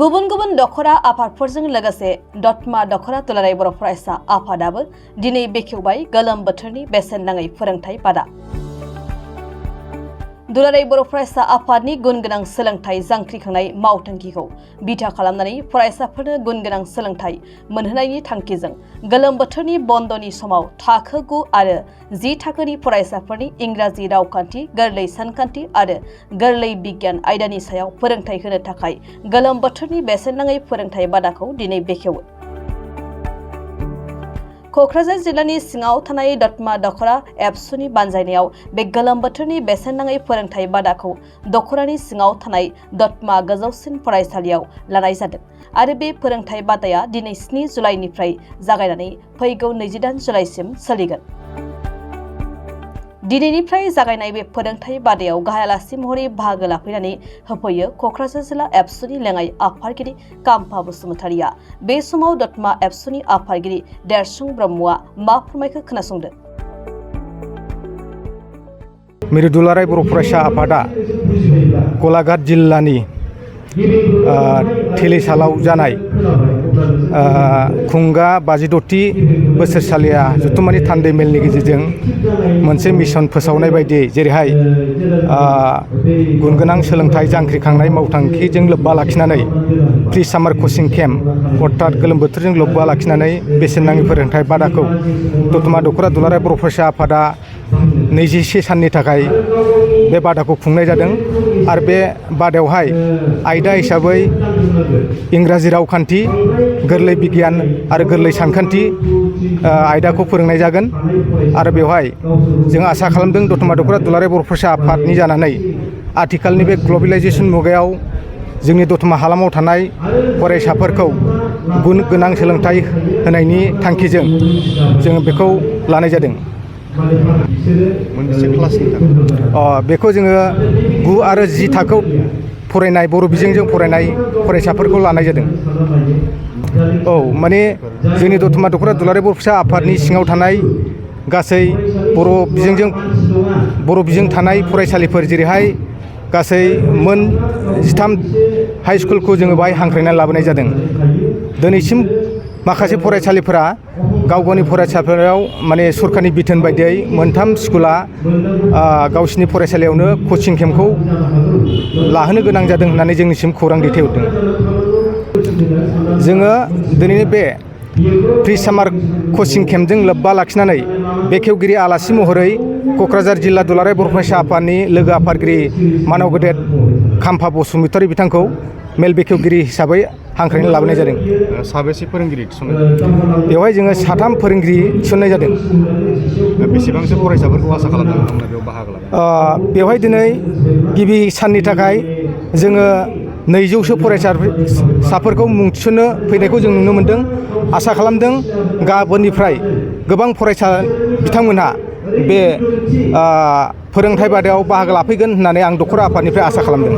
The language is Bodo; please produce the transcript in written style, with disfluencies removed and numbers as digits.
गुबुन गुबुन दखरा आफादफोरजों लोगोसे दतमा दखरा दुलाराय बर' फरायसा आफादाबो दिनै बेखेवबाय गोलोम बोथोरनि बेसेन नाङै फोरोंथाय बादा। दुलाराय बर' फरायसा आफादनि गुनगोनां सोलोंथाय जांख्रिखांनाय मावथांखिखौ बिथा खालामनानै फरायसाफोरनो गुनगोनां सोलोंथाय मोनहोनायनि थांखिजों गोलोम बोथोरनि बन्दनि समाव थाखो 9 आरो 10 थाखोनि फरायसाफोरनि इंराजि रावखान्थि, गोरलै सानखान्थि आरो गोरलै बिगियान आयदानि सायाव फोरोंथाय होनो थाखाय गोलोम बोथोरनि बेसेन नाङै फोरोंथाय बादाखौ दिनै बेखेवो। क'क्राझार जिल्लानि सिङाव थानाय दतमा दखरा एबसुनि बानजायनायाव बे गोलोम बोथोरनि बेसेन नाङै फोरोंथाय बादाखौ दखरानि सिङाव थानाय दतमा गोजौसिन फरायसालियाव लानाय जादों आरो बे फोरोंथाय बादाया दिनै 7 जुलाइनिफ्राय जागायनानै फैगौ 28 जुलाइसिम सोलिगोन। दिनैनिफ्राय जागायनाय बे फोरोंथाय बादायाव गाहाय आलासि महरै बाहागो लाफैनानै होफैयो क'क्राझार जिल्ला एबसुनि लेङाइ आफादगिरि काम्फा बसुमतारिया। बे समाव दतमा एबसुनि आफादगिरि देरसुं ब्रह्मआ मा फोरमायखो खोनासंदो। मिरु दुलाराय बर' फरायसा आफादा गलाघाट जिल्लानि थेलिसालाव जानाय खुंगा 56थि बोसोरसालिया जथुम्मानि थान्दै मेलनि गेजेरजों मोनसे मिशन फोसावनाय बायदियै जेरैहाय गुनगोनां सोलोंथाय जांख्रिखांनाय मावथांखिजों लोब्बा लाखिनानै प्रि सामार कचिं केम्प अर्थात गोलोम बोथोरजों लोब्बा लाखिनानै बेसेन नाङि फोरोंथाय बादाखौ दतमा दखरा दुलाराय बर' फरायसा आफादा 21 साननि थाखाय बे बादाखौ खुंनाय जादों आरो बे बादायावहाय आयदा हिसाबै इंराजि रावखान्थि, गोरलै बिगियान आरो गोरलै सानखान्थि आयदाखौ फोरोंनाय जागोन आरो बेवहाय जों आसा खालामदों दतमा दखरा दुलाराय बर' फरायसा आफादनि जानानै आथिखालनि बे ग्लबेलाइजेसन मुगायाव जोंनि दतमा हालामाव थानाय फरायसाफोरखौ गुन गोनां सोलोंथाय होनायनि थांखिजों जों बेखौ लानाय जादों। मोनबेसे क्लासनि थाखाय? बेखौ जोङो 9 आरो 10 थाखोआव फरायनाय बर' बिजोंजों फरायनाय फरायसाफोरखौ लानाय जादों। माने जोंनि दतमा दखरा दुलाराय बर' फरायसा आफादनि सिङाव थानाय गासै बर' बिजों थानाय फरायसालिफोर जेरैहाय गासै मोन 13 हाइ स्कुलखौ जोङो बाहाय हांख्रायनानै लाबोनाय जादों। दिनैसिम माखासे फरायसालिफोरा गाव गावनि फरायसालिफोराव माने सरखारनि बिथोन बायदियै 3 स्कुला गावसिनि फरायसालियावनो कचिं केम्पखौ लाहोनो गोनां जादों होननानै जोंनिसिम खौरां दैथायहरदों। जोङो दिनैनि बे प्रि सामार कचिं केम्पजों लोब्बा लाखिनानै बेखेवगिरि आलासि महरै क'क्राझार जिल्ला दुलाराय बर' फरायसा आफादनि लोगो आफादगिरि मानव गेदेर काम्फा बसुमतारि बिथांखौ मेल बेखेवगिरि हिसाबै हांख्रायनानै लाबोनाय जादों। साबेसे फोरोंगिरि थिसननाय? बेवहाय जोङो 3 फोरोंगिरि थिसननाय जादों। बेसेबांसो फरायसाफोरखौ आसा खालामदों नोंथांमोना बेयाव बाहागो लानो? बेवहाय दिनै गिबि साननि थाखाय जोङो 200सो फरायसाफोरखौ मुं थिसननो फैनायखौ जों नुनो मोन्दों। आसा खालामदों गाबोननिफ्राय गोबां फरायसा बिथांमोनहा बे फोरोंथाय बादायाव बाहागो लाफैगोन होननानै आं दखरा आफादनिफ्राय आसा खालामदों।